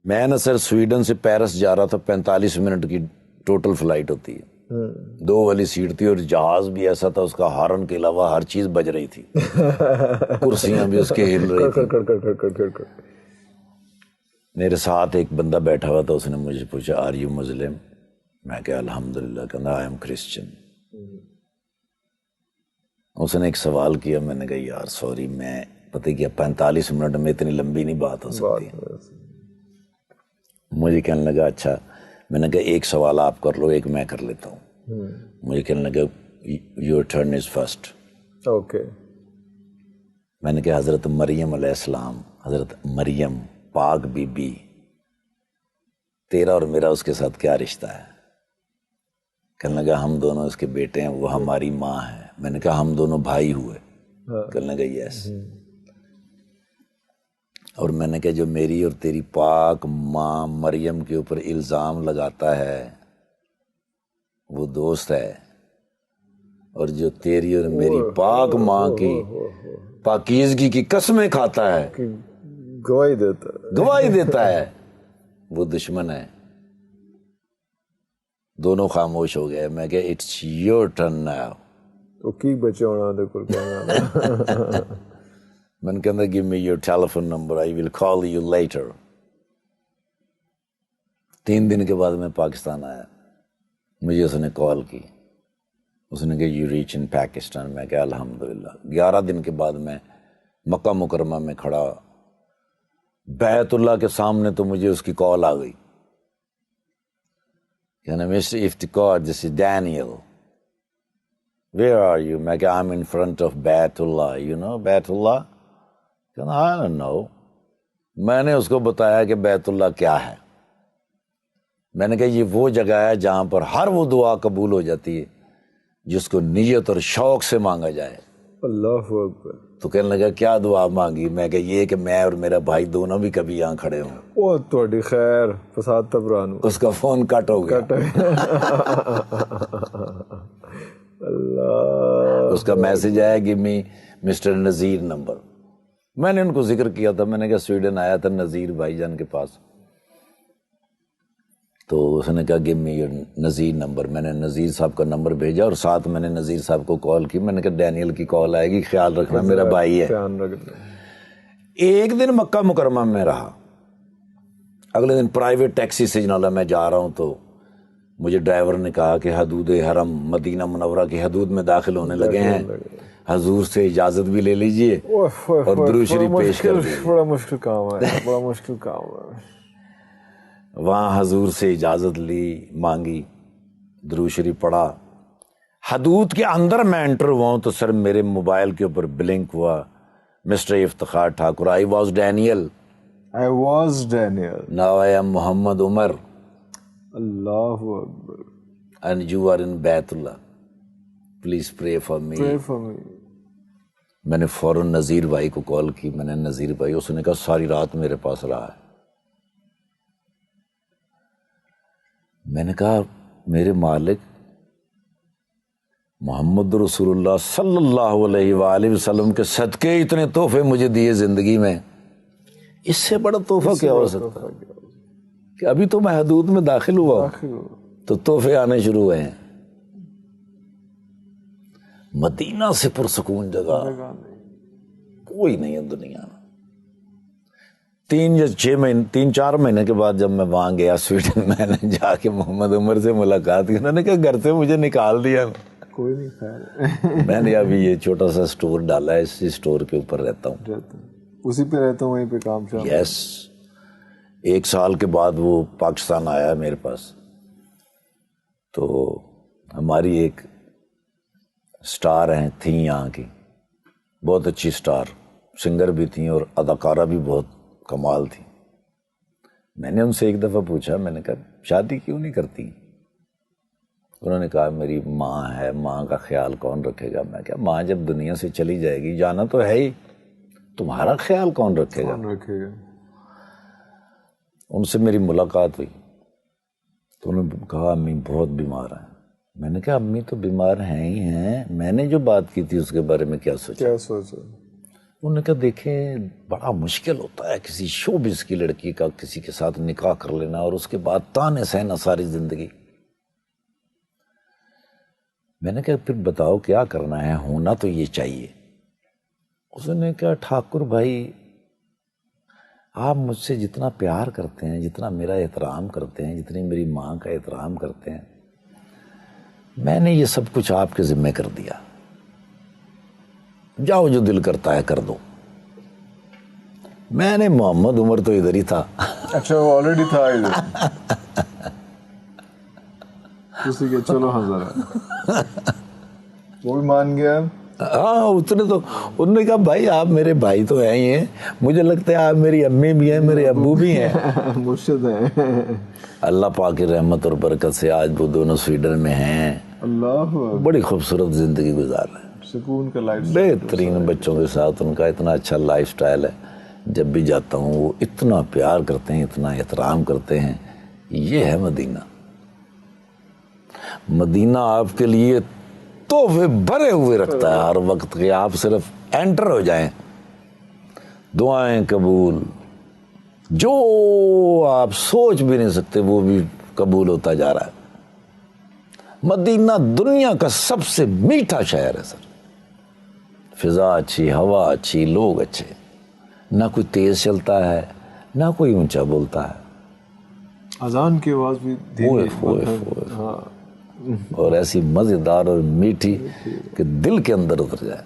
میں نا سر سویڈن سے پیرس جا رہا تھا، 45 منٹ کی ٹوٹل فلائٹ ہوتی ہے، 2 والی سیٹ تھی، اور جہاز بھی ایسا تھا اس کا ہارن کے علاوہ ہر چیز بج رہی تھی، کرسیاں بھی اس کے ہل رہی تھی۔ میرے ساتھ ایک بندہ بیٹھا ہوا تھا، اس نے مجھے پوچھا آر یو مسلم؟ میں کہا الحمدللہ، کہنا آئی ایم کرسچن۔ اس نے ایک سوال کیا، میں نے کہا یار سوری، میں پتہ کیا 45 منٹ میں اتنی لمبی نہیں بات ہو سکتی۔ مجھے کہنے لگا اچھا، میں نے کہا ایک سوال آپ کر لو، ایک میں کر لیتا ہوں۔ مجھے کہنے لگا your turn is first. Okay. میں نے کہا حضرت مریم علیہ السلام، حضرت مریم پاک بی بی، تیرا اور میرا اس کے ساتھ کیا رشتہ ہے؟ کہنے لگا ہم دونوں اس کے بیٹے ہیں، وہ ہماری ماں ہے۔ میں نے کہا ہم دونوں بھائی ہوئے؟ کہنے لگا یس۔ اور میں نے کہا جو میری اور تیری پاک ماں مریم کے اوپر الزام لگاتا ہے وہ دوست ہے، اور جو تیری اور میری پاک ماں کی پاکیزگی کی قسمیں کھاتا ہے، گواہی دیتا ہے، وہ دشمن ہے۔ دونوں خاموش ہو گئے۔ میں کہا اٹس یور ٹرن ناؤ۔ تو کی بچے ہونا دے کل کہنا میں نے کہا give me your telephone number, I will call you later۔ 3 دن کے بعد میں پاکستان آیا، مجھے اس نے کال کی، اس نے کہا you reach in Pakistan۔ میں کہا الحمدللہ۔ 11 دن کے بعد میں مکہ مکرمہ میں کھڑا بیت اللہ کے سامنے، تو مجھے اس کی کال آ گئی، کہنا mister Iftikhar this is Daniel, where are you؟ میں کہا I'm in front of بیت اللہ، you know بیت اللہ؟ کہنا I don't know۔ میں نے اس کو بتایا کہ بیت اللہ کیا ہے۔ میں نے کہا یہ وہ جگہ ہے جہاں پر ہر وہ دعا قبول ہو جاتی ہے جس کو نیت اور شوق سے مانگا جائے۔ اللہ اکبر۔ تو کہنے لگا کیا دعا مانگی؟ میں کہا یہ کہ میں اور میرا بھائی دونوں بھی کبھی یہاں کھڑے ہوں۔ او تہاڈی خیر، فساد تبران۔ اس کا فون کٹ ہو گیا۔ اللہ، اس کا میسج آیا کہ می مسٹر نذیر نمبر۔ میں نے ان کو ذکر کیا تھا، میں نے کہا سویڈن آیا تھا نذیر بھائی جان کے پاس، تو اس نے کہا give me your Nazir number. میں نے نذیر صاحب کا نمبر بھیجا، اور ساتھ میں نے نذیر صاحب کو کال کی۔ میں نے کہا ڈینیل کی کال آئے گی، خیال رکھنا، میرا بھائی ہے۔ ایک دن مکہ مکرمہ میں رہا، اگلے دن پرائیویٹ ٹیکسی سے جنالا میں جا رہا ہوں، تو مجھے ڈرائیور نے کہا کہ حدود حرم مدینہ منورہ کی حدود میں داخل ہونے لگے ہیں، حضور سے اجازت بھی لے لیجئے اور درود شریف پیش کر دیجیے۔ بڑا مشکل کام ہے، بڑا مشکل کام ہے۔ وہاں حضور سے اجازت لی، مانگی، درود شریف پڑھا۔ حدود کے اندر میں انٹر ہوا ہوں تو سر میرے موبائل کے اوپر بلنک ہوا mister Iftikhar Thakur, I was Daniel, now I am Muhammad Umar, اللہ اکبر، اینڈ یو آر ان بیت اللہ، پلیز پرے فار می۔ میں نے فوراً نذیر بھائی کو کال کی، میں نے نذیر بھائی، اس نے کہا ساری رات میرے پاس رہا ہے۔ میں نے کہا میرے مالک محمد رسول اللہ صلی اللہ علیہ وآلہ وسلم کے صدقے اتنے تحفے مجھے دیے زندگی میں، اس سے بڑا تحفہ کیا ہو سکتا ہے کہ ابھی تو میں حدود میں داخل ہوا تو تحفے آنے شروع ہوئے ہیں۔ مدینہ سے پرسکون جگہ کوئی نہیں ہے دنیا میں۔ 3 4 مہینے کے بعد جب میں وہاں گیا سویڈن، میں نے جا کے محمد عمر سے ملاقات کی، انہوں نے کہا گھر سے مجھے نکال دیا۔ کوئی نہیں خیر، میں نے ابھی یہ چھوٹا سا سٹور ڈالا ہے، اسی سٹور کے اوپر رہتا ہوں، اسی پہ رہتا ہوں، وہیں پہ کام شام۔ یس۔ 1 سال کے بعد وہ پاکستان آیا میرے پاس، تو ہماری ایک سٹار تھیں یہاں کی، بہت اچھی سٹار، سنگر بھی تھیں اور اداکارہ بھی بہت کمال تھی۔ میں نے ان سے ایک دفعہ پوچھا، میں نے کہا شادی کیوں نہیں کرتی؟ انہوں نے کہا میری ماں ہے، ماں کا خیال کون رکھے گا؟ میں کہا ماں جب دنیا سے چلی جائے گی، جانا تو ہے ہی، تمہارا خیال کون رکھے گا؟ ان سے میری ملاقات ہوئی تو انہوں نے کہا امی بہت بیمار ہیں۔ میں نے کہا امی تو بیمار ہیں ہی ہیں، میں نے جو بات کی تھی اس کے بارے میں کیا سوچا؟ انہوں نے کہا دیکھیں بڑا مشکل ہوتا ہے کسی شوبز کی لڑکی کا کسی کے ساتھ نکاح کر لینا اور اس کے بعد تانے سہنا ساری زندگی. میں نے کہا پھر بتاؤ کیا کرنا ہے, ہونا تو یہ چاہیے. اس نے کہا ٹھاکر بھائی آپ مجھ سے جتنا پیار کرتے ہیں, جتنا میرا احترام کرتے ہیں, جتنی میری ماں کا احترام کرتے ہیں, میں نے یہ سب کچھ آپ کے ذمہ کر دیا, جاؤ جو دل کرتا ہے کر دو. میں نے محمد عمر تو ادھر ہی تھا. اچھا وہ آلریڈی تھا ادھر. اسی کے چلو ہزار وہ بھی مان گیا. ہاں اس نے تو انہوں نے کہا بھائی آپ میرے بھائی تو ہیں ہی ہیں, مجھے لگتا ہے آپ میری امی بھی ہیں میرے ابو بھی ہیں. مرشد ہیں. اللہ پاک کی رحمت اور برکت سے آج وہ دونوں سویڈن میں ہیں. اللہ بڑی خوبصورت زندگی گزار رہے ہیں, سکون کا لائف, بہترین بچوں کے ساتھ. ان کا اتنا اچھا لائف سٹائل ہے. جب بھی جاتا ہوں وہ اتنا پیار کرتے ہیں, اتنا احترام کرتے ہیں. یہ ہے مدینہ. مدینہ آپ کے لیے تحفے بھرے ہوئے رکھتا ہے ہر وقت کہ آپ صرف انٹر ہو جائیں, دعائیں قبول, جو آپ سوچ بھی نہیں سکتے وہ بھی قبول ہوتا جا رہا ہے. مدینہ دنیا کا سب سے میٹھا شہر ہے سر. فضا اچھی, ہوا اچھی, لوگ اچھے, نہ کوئی تیز چلتا ہے نہ کوئی اونچا بولتا ہے. اذان کی آواز بھی دھیمی, اور ایسی مزیدار اور میٹھی کہ دل کے اندر اتر جائے.